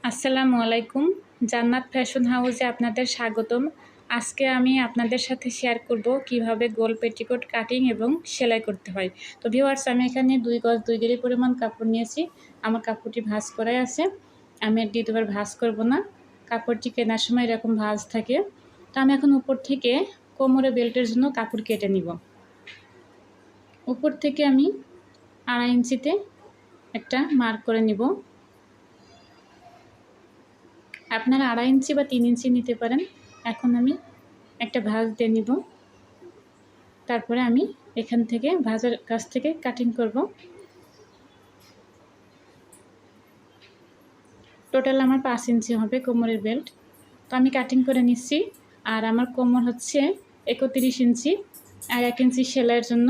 আসসালামু আলাইকুম। জান্নাত ফ্যাশন হাউসে আপনাদের স্বাগতম। আজকে আমি আপনাদের সাথে শেয়ার করব কিভাবে গোল পেটিকোট কাটিং এবং সেলাই করতে হয়। তো ভিউয়ার্স, আমি এখানে 2 গজ 2 গিরি পরিমাণ কাপড় নিয়েছি। আমার কাপড়টি ভাঁজ করাই আছে। আমি আর দ্বিতীয়বার ভাঁজ করব না। কাপড়টি কেনার সময় এরকম ভাঁজ থাকে। তো আমি এখন উপর থেকে কোমরে বেল্টের জন্য কাপড় কেটে নিব। উপর থেকে আমি 2.5 ইঞ্চিতে একটা মার্ক করে নিব। আপনারা 2.5 ইঞ্চি বা 3 ইঞ্চি নিতে পারেন। এখন আমি একটা ভাঁজ দিয়ে নিব। তারপরে আমি এখান থেকে ভাঁজের কাছ থেকে কাটিং করব। টোটাল আমার 5 ইঞ্চি হবে কোমরের বেল্ট। তো আমি কাটিং করে নিচ্ছি। আর আমার কোমর হচ্ছে 31 ইঞ্চি, আর 1 ইঞ্চি সেলাইয়ের জন্য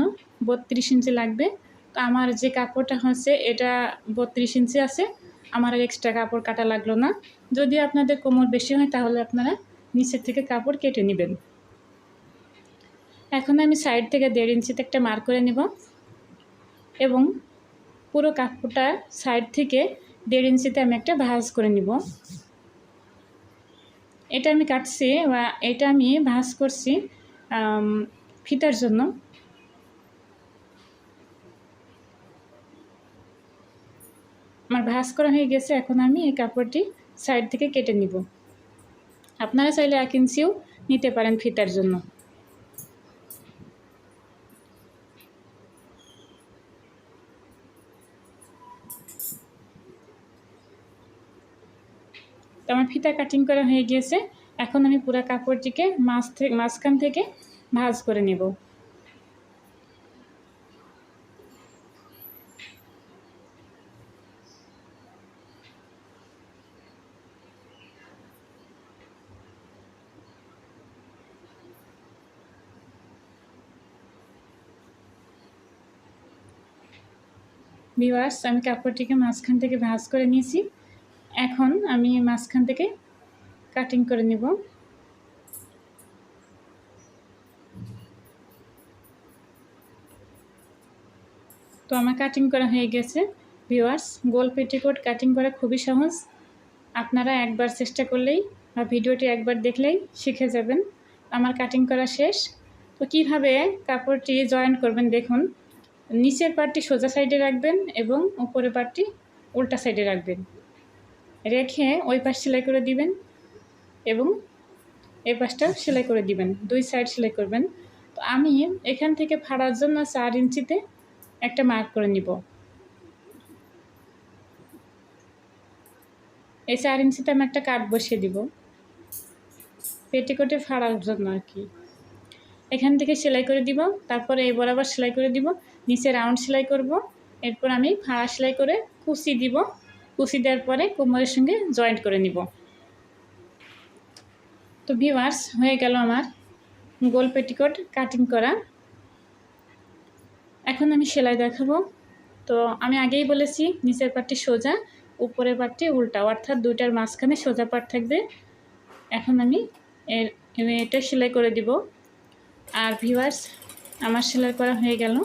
32 ইঞ্চি লাগবে। তো আমার যে কাপড়টা হচ্ছে এটা 32 ইঞ্চি আছে। আমার আর এক্সট্রা কাপড় কাটা লাগলো না। যদি আপনাদের কোমর বেশি হয় তাহলে আপনারা নিচের থেকে কাপড় কেটে নেবেন। এখন আমি সাইড থেকে 1.5 ইঞ্চিতে একটা মার্ক করে নেব এবং পুরো কাপড়টা সাইড থেকে 1.5 ইঞ্চিতে আমি একটা ভাঁজ করে নিব। এটা আমি কাটছি বা এটা আমি ভাঁজ করছি ফিতার জন্য। আমার ভাঁজ করা হয়ে গেছে। এখন আমি এই কাপড়টি সাইড থেকে কেটে নিব। আপনারা চাইলে 1 ইঞ্চিও নিতে পারেন ফিতার জন্য। তো আমার ফিতা কাটিং করা হয়ে গিয়েছে। এখন আমি পুরো কাপড়টিকে মাঝখান থেকে ভাঁজ করে নেব। ভিউয়ার্স, আমি কাপড়টিকে মাঝখান থেকে ভাঁজ করে নিয়েছি। এখন আমি মাঝখান থেকে কাটিং করে নেব। তো আমার কাটিং করা হয়ে গেছে। ভিউয়ার্স, গোল পেটিকোট কাটিং করা খুবই সহজ। আপনারা একবার চেষ্টা করলেই বা ভিডিওটি একবার দেখলেই শিখে যাবেন। আমার কাটিং করা শেষ। তো কীভাবে কাপড়টি জয়েন করবেন দেখুন। নিচের পার্টটি সোজা সাইডে রাখবেন এবং উপরের পার্টটি উল্টা সাইডে রাখবেন। রেখে ওই পাশ সেলাই করে দিবেন এবং এই পাশটা সেলাই করে দিবেন। 2 সাইড সেলাই করবেন। তো আমি এখান থেকে ফাড়ার জন্য 4 ইঞ্চিতে একটা মার্ক করে নিব। এই 4 ইঞ্চিতে আমি একটা কাট বসিয়ে দিব পেটিকোটে ফাড়ার জন্য আর কি। এখান থেকে সেলাই করে দিব। তারপরে এই বরাবর সেলাই করে দিব। নিচে রাউন্ড সেলাই করব। এরপর আমি ফাড়া সেলাই করে কুচি দিব। কুচি দেওয়ার পরে কোমরের সঙ্গে জয়েন্ট করে নিব। তো ভিউয়ার্স, হয়ে গেল আমার গোল পেটিকোট কাটিং করা। এখন আমি সেলাই দেখাবো। তো আমি আগেই বলেছি নিচের পাটটি সোজা, উপরের পাটটি উল্টা, অর্থাৎ দুইটার মাঝখানে সোজা পাট থাকবে। এখন আমি এটা সেলাই করে দিব। আর ভিউয়ার্স, আমার সেলাই করা হয়ে গেল।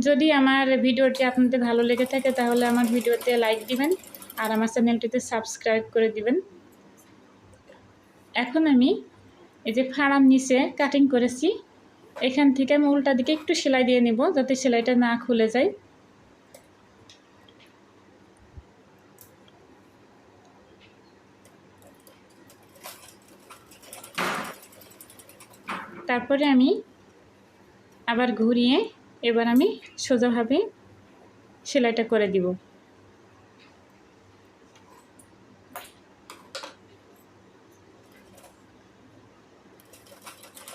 যদি আমার ভিডিওটি আপনাদের ভালো লেগে থাকে তাহলে আমার ভিডিওতে লাইক দিবেন আর আমার চ্যানেলটিতে সাবস্ক্রাইব করে দিবেন। এখন আমি এই যে ফাড়ার নিচে কাটিং করেছি, এখান থেকে আমি উল্টা দিকে একটু সেলাই দিয়ে নেব যাতে সেলাইটা না খুলে যায়। তারপরে আমি আবার ঘুরিয়ে এবার আমি সোজাভাবে সেলাইটা করে দিব।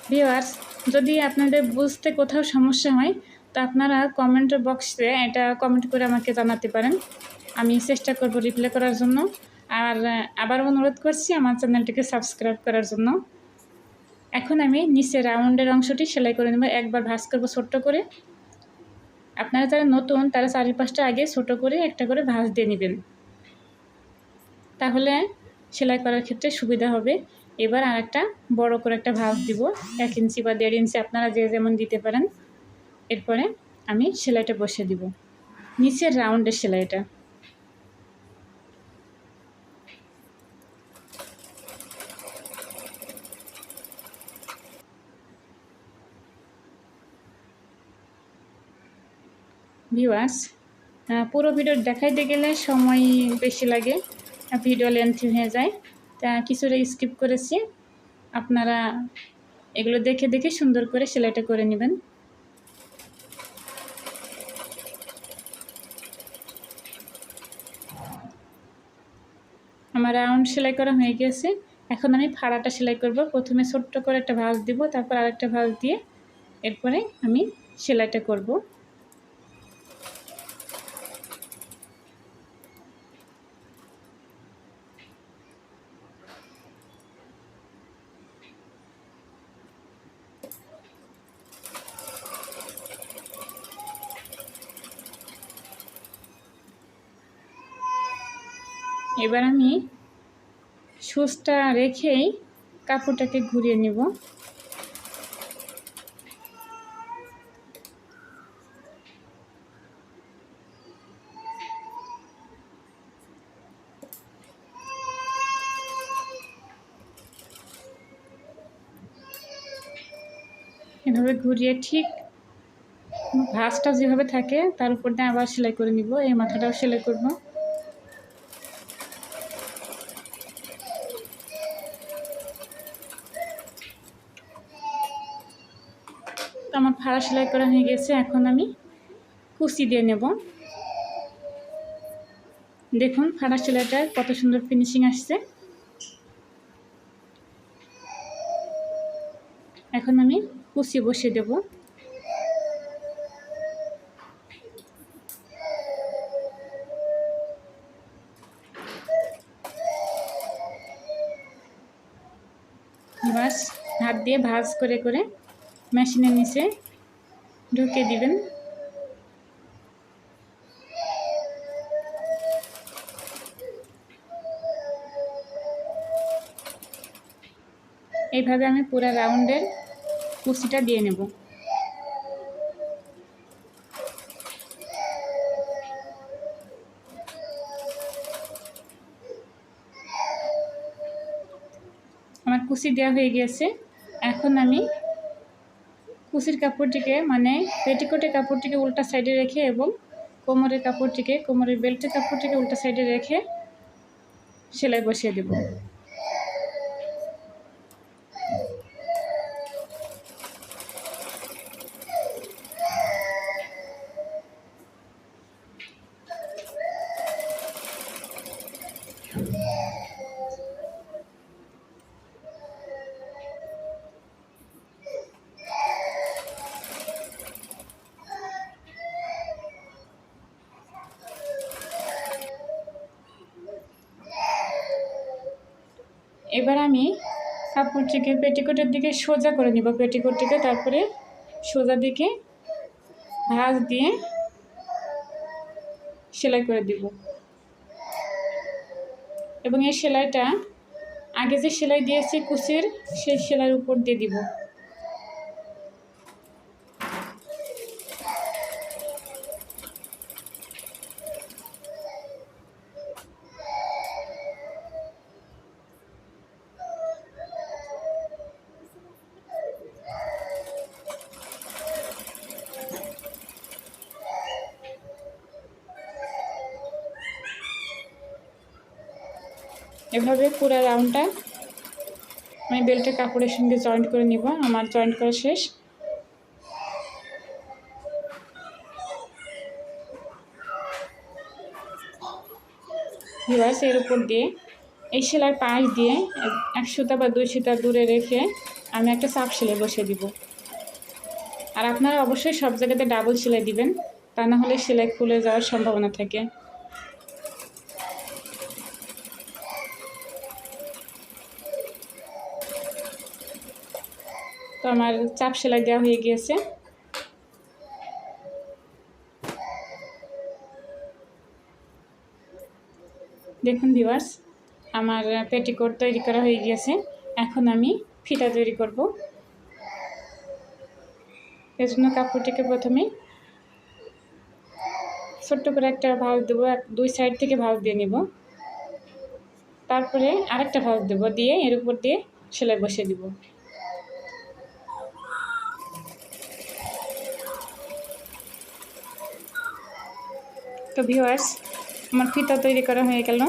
ভিউয়ার্স, যদি আপনাদের বুঝতে কোথাও সমস্যা হয় তো আপনারা কমেন্ট বক্সে এটা কমেন্ট করে আমাকে জানাতে পারেন। আমি চেষ্টা করব রিপ্লাই করার জন্য। আর আবার অনুরোধ করছি আমার চ্যানেলটিকে সাবস্ক্রাইব করার জন্য। এখন আমি নিচে রাউন্ডের অংশটি সেলাই করে নেব। একবার ভাঁজ করব ছোট্ট করে। আপনারা যারা নতুন তারা চারিপাশটা আগে ছোট করে একটা করে ভাঁজ দিয়ে নেবেন, তাহলে সেলাই করার ক্ষেত্রে সুবিধা হবে। এবার আর একটা বড় করে একটা ভাঁজ দিব, 1 ইঞ্চি বা 1.5 ইঞ্চি, আপনারা যে যেমন দিতে পারেন। এরপরে আমি সেলাইটা বসিয়ে দিব, নিচের রাউন্ডের সেলাইটা। ভিউয়ার্স, পুরো ভিডিও দেখাইতে গেলে সময় বেশি লাগে, ভিডিও লেন্থি হয়ে যায়, তা কিছুটা স্কিপ করেছি। আপনারা এগুলো দেখে দেখে সুন্দর করে সেলাইটা করে নেবেন। আমার রাউন্ড সেলাই করা হয়ে গেছে। এখন আমি ফাড়াটা সেলাই করব। প্রথমে ছোট্ট করে একটা ভাঁজ দিব, তারপর আরেকটা ভাঁজ দিয়ে এরপরে আমি সেলাইটা করব। এবার আমি সুচটা রেখেই কাপড়টাকে ঘুরিয়ে নিব। এভাবে ঘুরিয়ে ঠিক ভাঁজটা যেভাবে থাকে তার উপর দিয়ে আবার সেলাই করে নিব। এই মাথাটাও সেলাই করব। আমার ফাড়া সেলাই করা হয়ে গেছে। এখন আমি কুচি দিয়ে নেব। দেখুন ফাড়া সেলাইটার কত সুন্দর ফিনিশিং আসছে। এখন আমি কুচি বসিয়ে দেব। বাস হাত দিয়ে ভাঁজ করে করে মেশিনের নিচে ঢুকিয়ে দিবেন। এইভাবে আমি পুরো রাউন্ডের কুচিটা দিয়ে নেব। আমার কুচি দেওয়া হয়ে গিয়েছে। এখন আমি কুচির কাপড়টিকে মানে পেটিকোটের কাপড়টিকে উল্টা সাইডে রেখে এবং কোমরের কাপড়টিকে কোমরের বেল্টের কাপড়টিকে উল্টা সাইডে রেখে সেলাই বসিয়ে দেব। এবার আমি কাপড়টিকে পেটিকোটের দিকে সোজা করে নিব, পেটিকোটটিকে তারপরে সোজা দিকে ভাঁজ দিয়ে সেলাই করে দিব। এবং এই সেলাইটা আগে যে সেলাই দিয়েছি কুচির সেই সেলাইয়ের উপর দিয়ে দিব। এভাবে পুরো রাউন্ডটা আমি বেল্টের কাপড়ের সঙ্গে জয়েন্ট করে নিব। আমার জয়েন্ট করা শেষ। ভিউয়ার্স, এর উপর দিয়ে এই সেলাইয়ের পাশ দিয়ে 1 সুতা বা 2 সুতা দূরে রেখে আমি একটা চাপ সেলাই বসিয়ে দিব। আর আপনারা অবশ্যই সব জায়গাতে ডাবল সেলাই দিবেন, তা না হলে সেলাই খুলে যাওয়ার সম্ভাবনা থাকে। তো আমার চাপ সেলাই দেওয়া হয়ে গিয়েছে। দেখুন ভিউয়ার্স, আমার পেটিকোট তৈরি করা হয়ে গিয়েছে। এখন আমি ফিতা তৈরি করব। এর জন্য কাপড়টিকে প্রথমে ছোট্ট করে একটা ভাঁজ দেবো, 2 সাইড থেকে ভাঁজ দিয়ে নেব। তারপরে আরেকটা ভাঁজ দেবো, দিয়ে এর উপর দিয়ে সেলাই বসিয়ে দিব। তো ভিউয়ার্স আমার ফিতা তৈরি করা হয়ে গেল।